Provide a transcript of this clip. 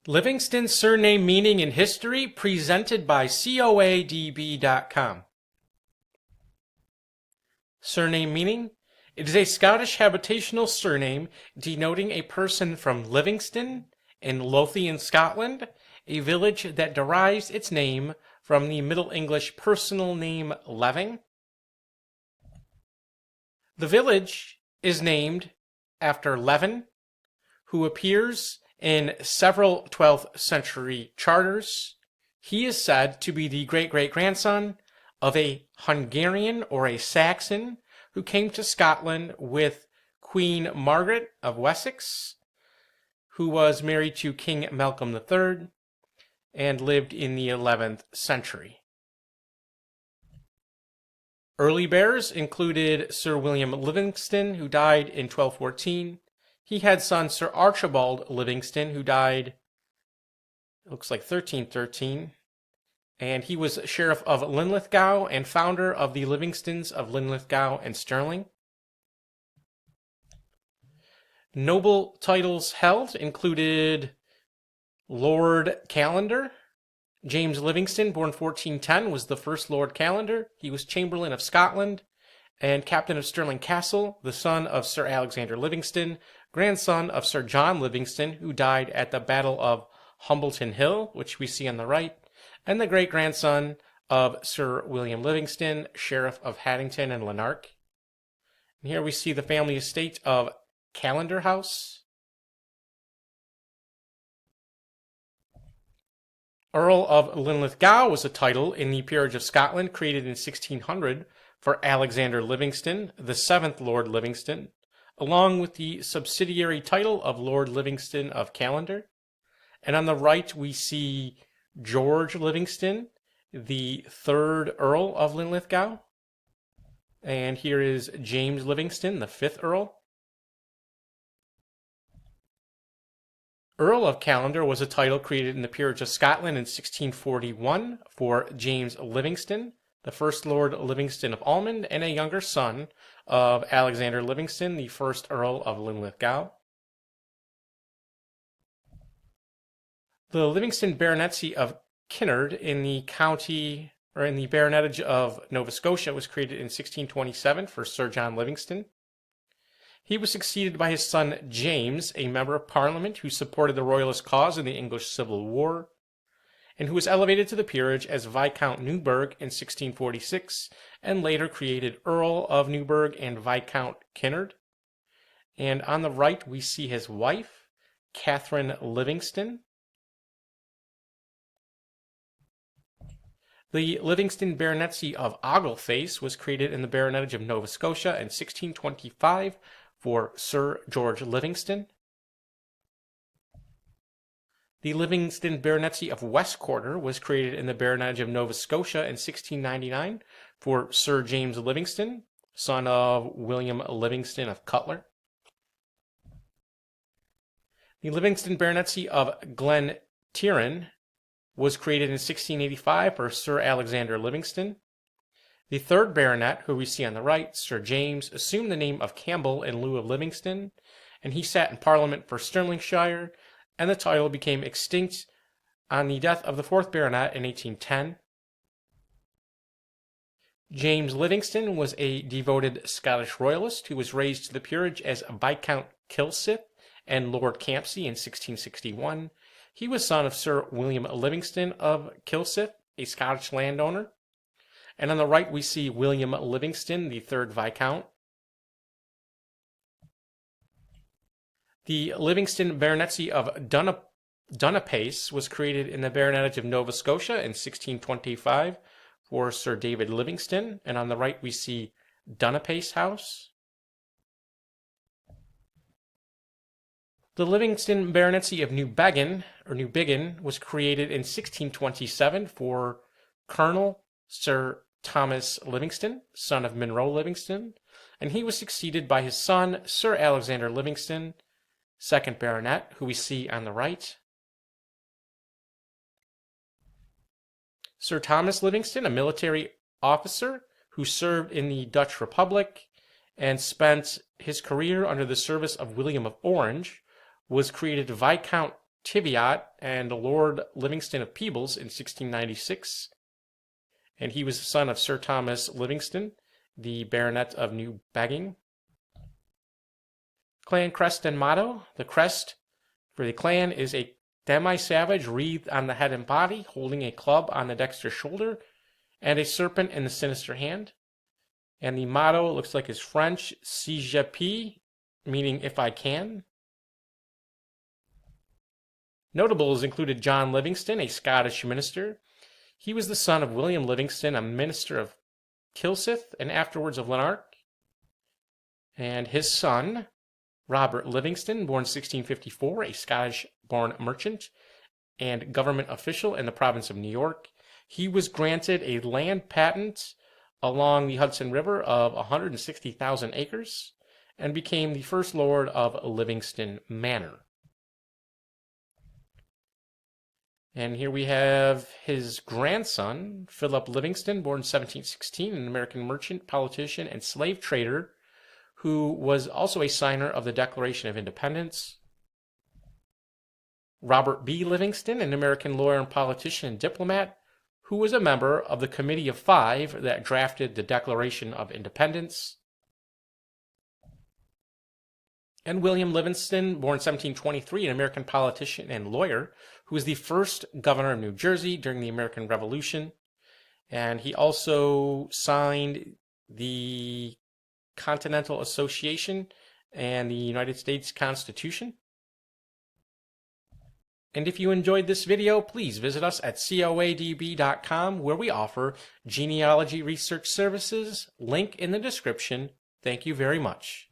Livingston's surname meaning and history presented by coadb.com. Surname meaning: it is a Scottish habitational surname denoting a person from Livingston in Lothian, Scotland, a village that derives its name from the Middle English personal name Leving. The village is named after Levin, who appears in several 12th century charters. He is said to be the great-great-grandson of a Hungarian or a Saxon who came to Scotland with Queen Margaret of Wessex, who was married to King Malcolm III and lived in the 11th century. Early bearers included Sir William Livingston, who died in 1214. He had son Sir Archibald Livingston, who died, it looks like 1313, and he was Sheriff of Linlithgow and founder of the Livingstons of Linlithgow and Stirling. Noble titles held included Lord Callendar. James Livingston, born 1410, was the first Lord Callendar. He was Chamberlain of Scotland and Captain of Stirling Castle, the son of Sir Alexander Livingston, grandson of Sir John Livingston, who died at the Battle of Humbleton Hill, which we see on the right, and the great-grandson of Sir William Livingston, Sheriff of Haddington and Lanark. And here we see the family estate of Callendar House. Earl of Linlithgow was a title in the Peerage of Scotland created in 1600 for Alexander Livingston, the 7th Lord Livingston, along with the subsidiary title of Lord Livingston of Callendar. And on the right we see George Livingston, the 3rd Earl of Linlithgow. And here is James Livingston, the 5th Earl. Earl of Callendar was a title created in the Peerage of Scotland in 1641 for James Livingston, the 1st Lord Livingston of Almond, and a younger son of Alexander Livingston, the 1st Earl of Linlithgow. The Livingston Baronetcy of Kinnaird in the county, or in the Baronetage of Nova Scotia, was created in 1627 for Sir John Livingston. He was succeeded by his son James, a member of Parliament who supported the Royalist cause in the English Civil War, and who was elevated to the peerage as Viscount Newburgh in 1646, and later created Earl of Newburgh and Viscount Kinnaird. And on the right we see his wife, Catherine Livingston. The Livingston Baronetcy of Oggleface was created in the Baronetage of Nova Scotia in 1625 for Sir George Livingston. The Livingston Baronetcy of Westquarter was created in the Baronetage of Nova Scotia in 1699 for Sir James Livingston, son of William Livingston of Cutler. The Livingston Baronetcy of Glentirran was created in 1685 for Sir Alexander Livingston. The 3rd Baronet, who we see on the right, Sir James, assumed the name of Campbell in lieu of Livingston, and he sat in Parliament for Stirlingshire, and the title became extinct on the death of the 4th Baronet in 1810. James Livingston was a devoted Scottish royalist who was raised to the peerage as Viscount Kilsyth and Lord Campsie in 1661. He was son of Sir William Livingston of Kilsyth, a Scottish landowner. And on the right we see William Livingston, the 3rd Viscount. The Livingston Baronetcy of Dunapace was created in the Baronetage of Nova Scotia in 1625 for Sir David Livingston. And on the right we see Dunapace House. The Livingston Baronetcy of Newbiggin was created in 1627 for Colonel Sir Thomas Livingston, son of Monroe Livingston, and he was succeeded by his son Sir Alexander Livingston, 2nd Baronet, who we see on the right. Sir Thomas Livingston, a military officer who served in the Dutch Republic and spent his career under the service of William of Orange, was created Viscount Teviot and Lord Livingston of Peebles in 1696. And he was the son of Sir Thomas Livingston, the Baronet of New Bagging. Clan crest and motto. The crest for the clan is a demi-savage wreathed on the head and body, holding a club on the dexter shoulder, and a serpent in the sinister hand. And the motto looks like it's French, si je puis, meaning if I can. Notables included John Livingston, a Scottish minister. He was the son of William Livingston, a minister of Kilsyth and afterwards of Lanark. And his son, Robert Livingston, born 1654, a Scottish-born merchant and government official in the province of New York. He was granted a land patent along the Hudson River of 160,000 acres and became the first lord of Livingston Manor. And here we have his grandson, Philip Livingston, born 1716, an American merchant, politician, and slave trader, who was also a signer of the Declaration of Independence. Robert B. Livingston, an American lawyer and politician and diplomat, who was a member of the Committee of Five that drafted the Declaration of Independence. And William Livingston, born 1723, an American politician and lawyer, who was the first governor of New Jersey during the American Revolution. And he also signed the Continental Association and the United States Constitution. And if you enjoyed this video, please visit us at coadb.com, where we offer genealogy research services. Link in the description. Thank you very much.